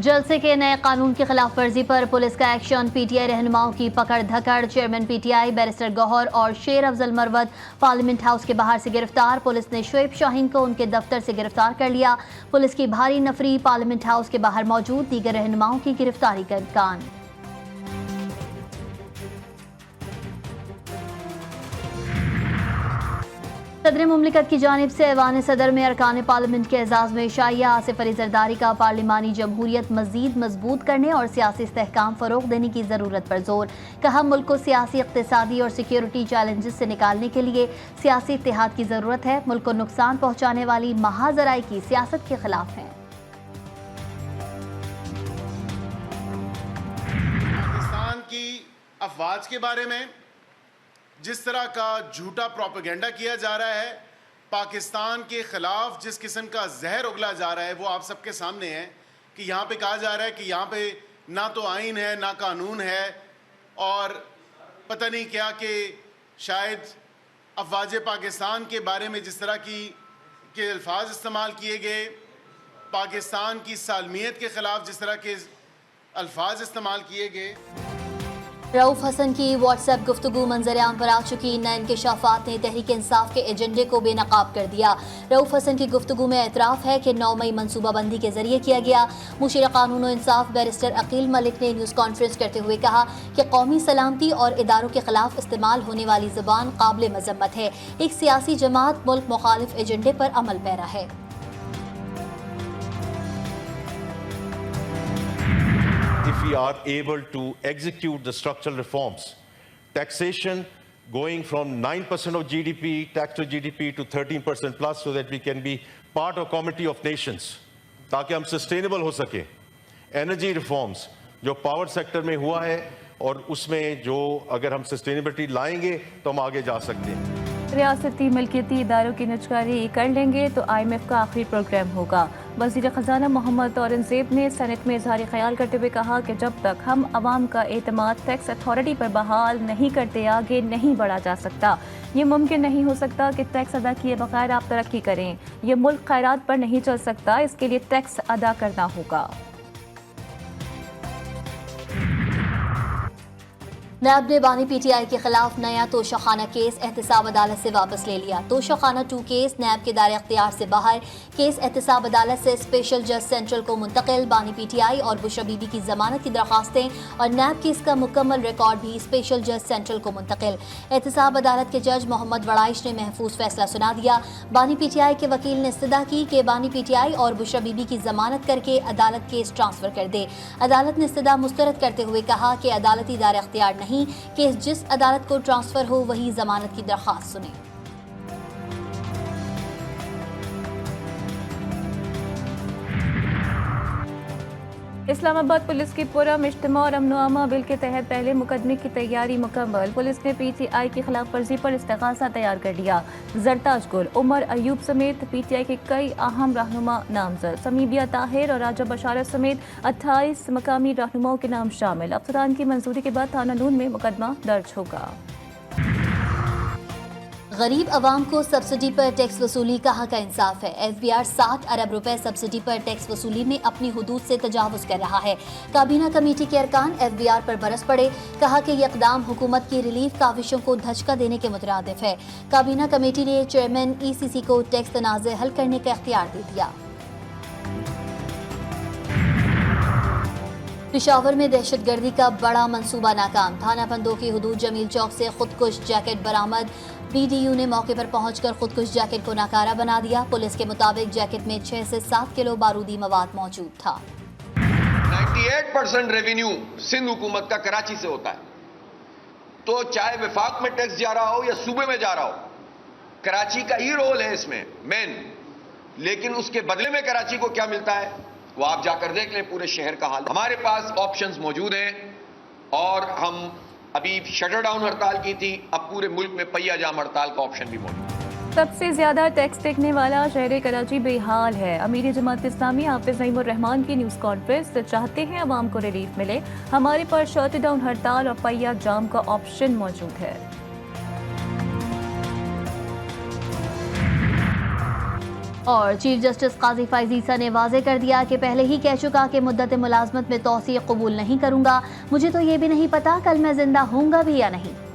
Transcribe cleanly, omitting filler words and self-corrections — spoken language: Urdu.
جلسے کے نئے قانون کی خلاف ورزی پر پولیس کا ایکشن، پی ٹی آئی رہنماؤں کی پکڑ دھکڑ، chairman P T I barrister Gohar اور شیر افضل مروت پارلیمنٹ ہاؤس کے باہر سے گرفتار۔ پولیس نے شعیب شاہین کو ان کے دفتر سے گرفتار کر لیا۔ پولیس کی بھاری نفری، پارلیمنٹ ہاؤس کے باہر موجود دیگر رہنماؤں کی گرفتاری کا امکان۔ صدر مملکت کی جانب سے ایوان صدر میں ارکان پارلیمنٹ کے اعزاز میں عشائیہ آصف علی زرداری کا پارلیمانی جمہوریت مزید مضبوط کرنے اور سیاسی استحکام فروغ دینے کی ضرورت پر زور۔ کہا ملک کو سیاسی، اقتصادی اور سیکیورٹی چیلنجز سے نکالنے کے لیے سیاسی اتحاد کی ضرورت ہے۔ ملک کو نقصان پہنچانے والی مہاذرائی کی سیاست کے خلاف ہیں۔ پاکستان کی افواج کے بارے میں جس طرح کا جھوٹا پروپیگنڈا کیا جا رہا ہے، پاکستان کے خلاف جس قسم کا زہر اگلا جا رہا ہے، وہ آپ سب کے سامنے ہے کہ یہاں پہ کہا جا رہا ہے کہ یہاں پہ نہ تو آئین ہے نہ قانون ہے، اور پتہ نہیں کیا کہ شاید افواج پاکستان کے بارے میں جس طرح کے الفاظ استعمال کیے گئے، پاکستان کی سالمیت کے خلاف جس طرح کے الفاظ استعمال کیے گئے۔ رؤوف حسن کی واٹس ایپ گفتگو منظر عام پر آ چکی، نئے انکشافات نے تحریک انصاف کے ایجنڈے کو بے نقاب کر دیا۔ رؤوف حسن کی گفتگو میں اعتراف ہے کہ 9 مئی منصوبہ بندی کے ذریعے کیا گیا۔ مشیر قانون و انصاف بیرسٹر عقیل ملک نے نیوز کانفرنس کرتے ہوئے کہا کہ قومی سلامتی اور اداروں کے خلاف استعمال ہونے والی زبان قابل مذمت ہے۔ ایک سیاسی جماعت ملک مخالف ایجنڈے پر عمل پیرا ہے۔ If we are able to execute the structural reforms, taxation going from 9% of GDP, tax to GDP to 13% plus, so that we can be part of community of nations, تاکہ ہم سسٹینیبل ہو سکیں۔ انرجی ریفارمز جو پاور سیکٹر میں ہوا ہے، اور اس میں جو اگر ہم سسٹینیبلٹی لائیں گے تو ہم آگے جا سکتے ہیں۔ ریاستی ملکیتی اداروں کی نجکاری کر لیں گے تو آئی ایم ایف کا آخری پروگرام ہوگا۔ وزیر خزانہ محمد اورنگزیب نے سینٹ میں اظہار خیال کرتے ہوئے کہا کہ جب تک ہم عوام کا اعتماد ٹیکس اتھارٹی پر بحال نہیں کرتے آگے نہیں بڑھا جا سکتا۔ یہ ممکن نہیں ہو سکتا کہ ٹیکس ادا کیے بغیر آپ ترقی کریں۔ یہ ملک خیرات پر نہیں چل سکتا، اس کے لیے ٹیکس ادا کرنا ہوگا۔ نیب نے بانی پی ٹی آئی کے خلاف نیا توشہ خانہ کیس احتساب عدالت سے واپس لے لیا۔ توشہ خانہ 2 کیس نیب کے دائرہ اختیار سے باہر، کیس احتساب عدالت سے اسپیشل جج سینٹرل کو منتقل۔ بانی پی ٹی آئی اور بشرا بی بی کی ضمانت کی درخواستیں اور نیب کیس کا مکمل ریکارڈ بھی اسپیشل جج سینٹرل کو منتقل۔ احتساب عدالت کے جج محمد وڑائش نے محفوظ فیصلہ سنا دیا۔ بانی پی ٹی آئی کے وکیل نے استدعا کی کہ بانی پی ٹی آئی اور بشرا بی بی کی ضمانت کر کے عدالت کیس ٹرانسفر کر دے۔ عدالت نے استدعا مسترد کرتے ہوئے کہا کہ عدالتی دائرہ اختیار نہیں کہ جس عدالت کو ٹرانسفر ہو وہی ضمانت کی درخواست سنے۔ اسلام آباد پولیس کی پرامن اجتماع اور امن و امان بل کے تحت پہلے مقدمے کی تیاری مکمل۔ پولیس نے پی ٹی آئی کی خلاف ورزی پر استغاثہ تیار کر لیا۔ زرتاج گل، عمر ایوب سمیت پی ٹی آئی کے کئی اہم رہنما نامزد، سمیبیہ طاہر اور راجہ بشارت سمیت 28 مقامی رہنماؤں کے نام شامل۔ افسران کی منظوری کے بعد تھانہ نون میں مقدمہ درج ہوگا۔ غریب عوام کو سبسڈی پر ٹیکس وصولی کہاں کا انصاف ہے؟ ایف بی آر 60 ارب روپے سبسڈی پر ٹیکس وصولی میں اپنی حدود سے تجاوز کر رہا ہے۔ کابینہ کمیٹی کے ارکان ایف بی آر پر برس پڑے، کہا کہ یہ اقدام حکومت کی ریلیف کاوشوں کو دھچکا دینے کے مترادف ہے۔ کابینہ کمیٹی نے چیئرمین ای سی سی کو ٹیکس تنازع حل کرنے کا اختیار دے دیا۔ پشاور میں دہشت گردی کا بڑا منصوبہ ناکام، تھانہ پندو کی حدود جمیل چوک سے خودکش جیکٹ برآمد۔ بی ڈی یو نے موقع پر پہنچ کر خودکش جیکٹ کو ناکارہ بنا دیا۔ پولیس کے مطابق جیکٹ میں 6 سے 7 کلو بارودی مواد موجود تھا۔ 98% ریونیو سندھ حکومت کا کراچی سے ہوتا ہے، تو چاہے وفاق میں ٹیکس جا رہا ہو یا صوبے میں جا رہا ہو، کراچی کا ہی رول ہے اس میں مین۔ لیکن اس کے بدلے میں کراچی کو کیا ملتا ہے وہ آپ جا کر دیکھ لیں، پورے شہر کا حال۔ ہمارے پاس آپشنز موجود ہیں، اور ہم ابھی شٹر ڈاؤن ہڑتال کی تھی، اب پورے ملک میں پہیہ جام ہڑتال کا آپشن بھی موجود ہے۔ سب سے زیادہ ٹیکس دیکھنے والا شہر کراچی بے حال ہے۔ امیر جماعت اسلامی حافظ نعیم الرحمان کی نیوز کانفرنس، چاہتے ہیں عوام کو ریلیف ملے، ہمارے پاس شٹ ڈاؤن ہڑتال اور پہیہ جام کا آپشن موجود ہے۔ اور چیف جسٹس قاضی فائز عیسیٰ نے واضح کر دیا کہ پہلے ہی کہہ چکا کہ مدت ملازمت میں توسیع قبول نہیں کروں گا، مجھے تو یہ بھی نہیں پتا کل میں زندہ ہوں گا بھی یا نہیں۔